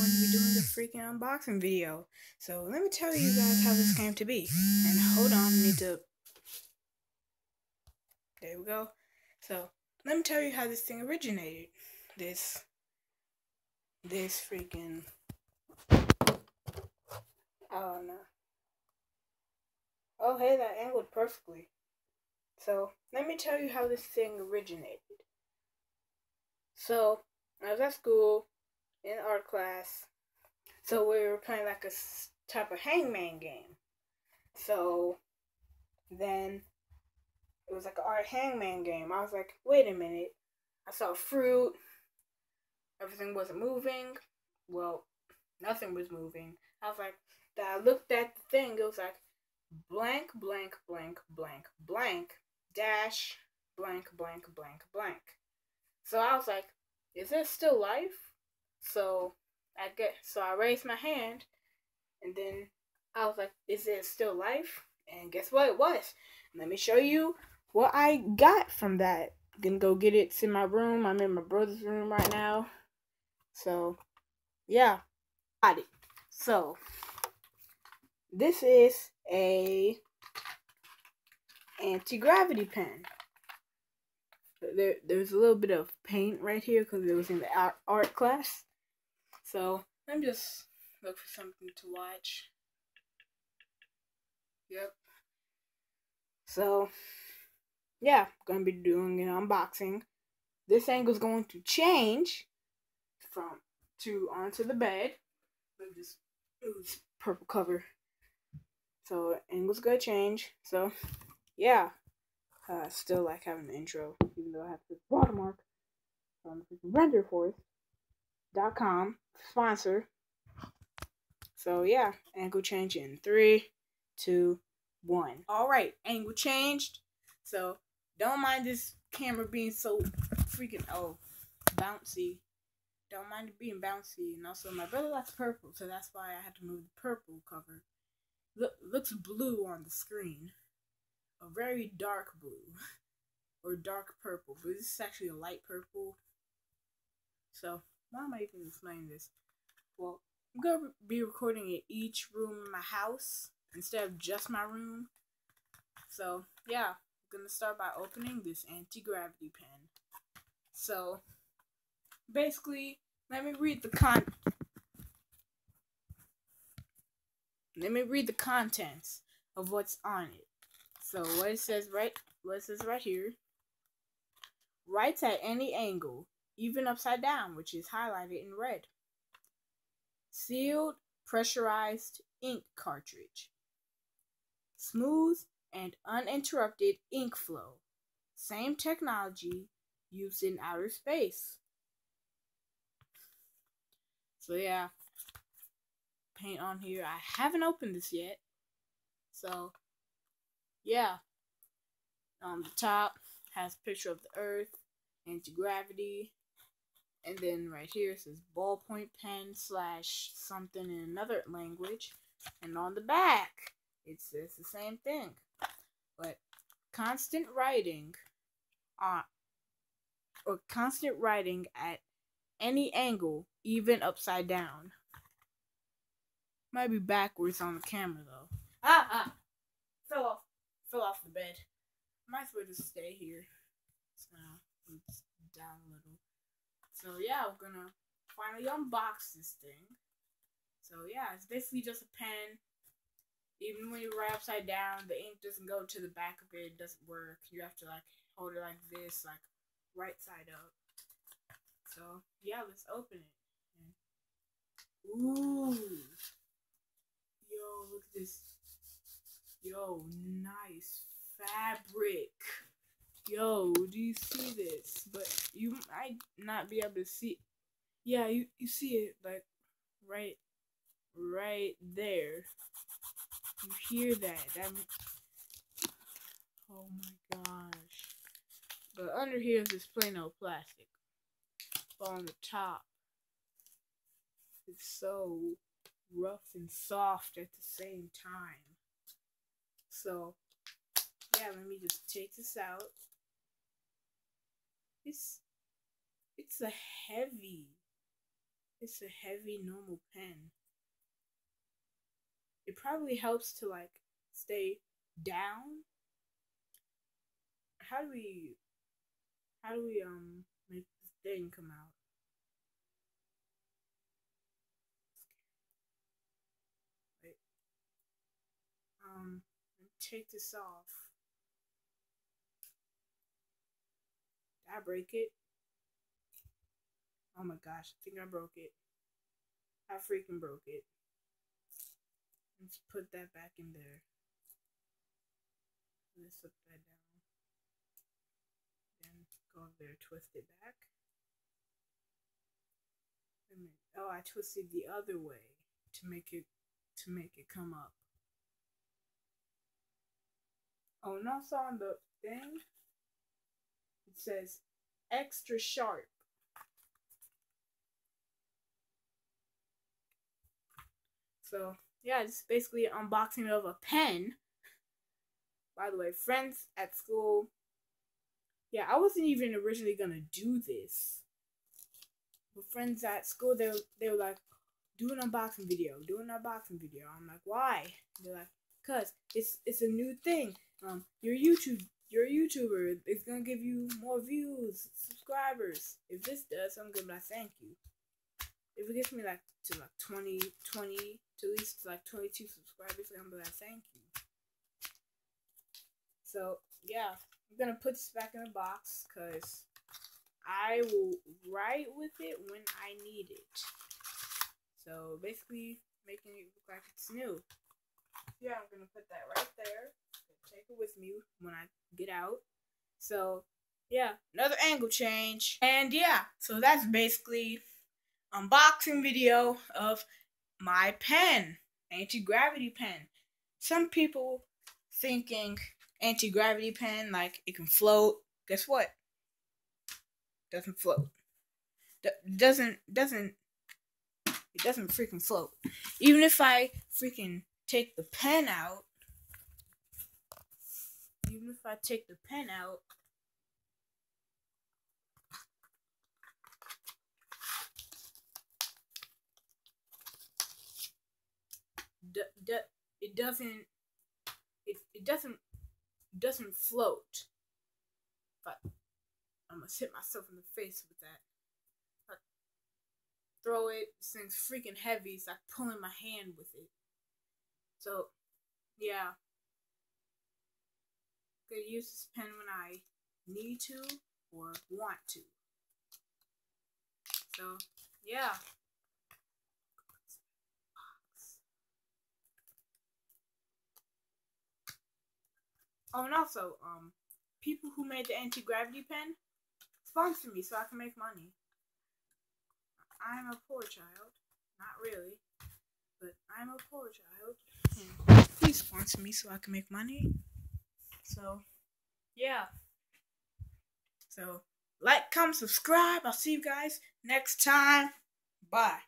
going to be doing a freaking unboxing video. So let me tell you guys how this came to be. And hold on, I need to... There we go. So let me tell you how this thing originated. This freaking... Oh no. Oh hey, that angled perfectly. So let me tell you how this thing originated. So I was at school in art class. So we were playing like a type of hangman game. So then it was like an art hangman game. I was like, wait a minute. I saw fruit. Everything wasn't moving. Well, nothing was moving. I was like, I looked at the thing. It was like blank, blank, blank, blank, blank, dash, blank, blank, blank, blank. So I was like, is there still life? So I raised my hand, and then I was like, is there still life? And guess what it was? Let me show you what I got from that. I'm gonna go get it. It's in my room. I'm in my brother's room right now. So, yeah. Got it. So, this is a anti-gravity pen. There's a little bit of paint right here because it was in the art class. So, let me just look for something to watch. Yep. So, yeah, gonna be doing an unboxing. This angle's going to change onto the bed. Let me just move this purple cover. So angle's gonna change. So yeah, still like having the intro, even though I have this watermark from RenderForce.com sponsor. So yeah, angle change in 3, 2, 1. All right, angle changed. So don't mind this camera being so freaking bouncy. Don't mind it being bouncy. And also my brother likes purple, so that's why I had to move the purple cover. Looks blue on the screen. A very dark blue. Or dark purple. But this is actually a light purple. So why am I even explaining this? Well, I'm going to be recording in each room in my house instead of just my room. So yeah, I'm going to start by opening this anti-gravity pen. So basically, let me read the contents of what's on it. So what it says right here. Writes at any angle, even upside down, which is highlighted in red. Sealed, pressurized ink cartridge. Smooth and uninterrupted ink flow. Same technology used in outer space. So yeah, paint on here. I haven't opened this yet. So yeah, on the top has a picture of the Earth, anti-gravity, and then right here it says ballpoint pen / something in another language, and on the back it says the same thing, but constant writing at any angle, even upside down. Might be backwards on the camera though. Fell off the bed. Might as well just stay here. So it's down a little. So yeah, we're gonna finally unbox this thing. So yeah, it's basically just a pen. Even when you write upside down, the ink doesn't go to the back of it. It doesn't work. You have to like hold it like this, like right side up. So yeah, let's open it. Ooh, yo, look at this. Yo, nice fabric. Yo, do you see this? But you might not be able to see. Yeah, you see it like right there. You hear that? Oh my gosh. But under here is this plain old plastic. But on the top, it's so rough and soft at the same time. So yeah, let me just take this out. It's a heavy It's a heavy normal pen. It probably helps to like stay down. How do we make this thing come out? Wait. Take this off. Did I break it? Oh my gosh, I think I broke it. I freaking broke it. Let's put that back in there. Let's put that down. Then go over there, twist it back. Wait a minute. Oh, I twisted the other way to make it come up. Oh, and also on the thing, it says extra sharp. So yeah, it's basically an unboxing of a pen. By the way, friends at school. Yeah, I wasn't even originally gonna do this. But friends at school, they were like, do an unboxing video. Do an unboxing video. I'm like, why? They're like, cause it's a new thing. You're a YouTuber. It's gonna give you more views, subscribers. If this does, I'm gonna be like, thank you. If it gets me like to like 20 to at least like 22 subscribers, I'm gonna be like, thank you. So yeah, I'm gonna put this back in the box because I will write with it when I need it. So basically making it look like it's new. Yeah, I'm gonna put that right there. Take it with me when I get out. So yeah, another angle change. And yeah, so that's basically unboxing video of my pen, anti-gravity pen. Some people thinking anti-gravity pen like it can float. Guess what? Doesn't float. It doesn't freaking float. Even if I freaking take the pen out, it doesn't float. But I'm gonna hit myself in the face with that. I throw it. This thing's freaking heavy. It's like pulling my hand with it. So yeah, I'm gonna use this pen when I need to or want to. So yeah. Oh, and also, people who made the anti-gravity pen, sponsor me so I can make money. I'm a poor child. Not really, but I'm a poor child. And please sponsor me so I can make money. So, yeah. So, like, comment, subscribe. I'll see you guys next time. Bye.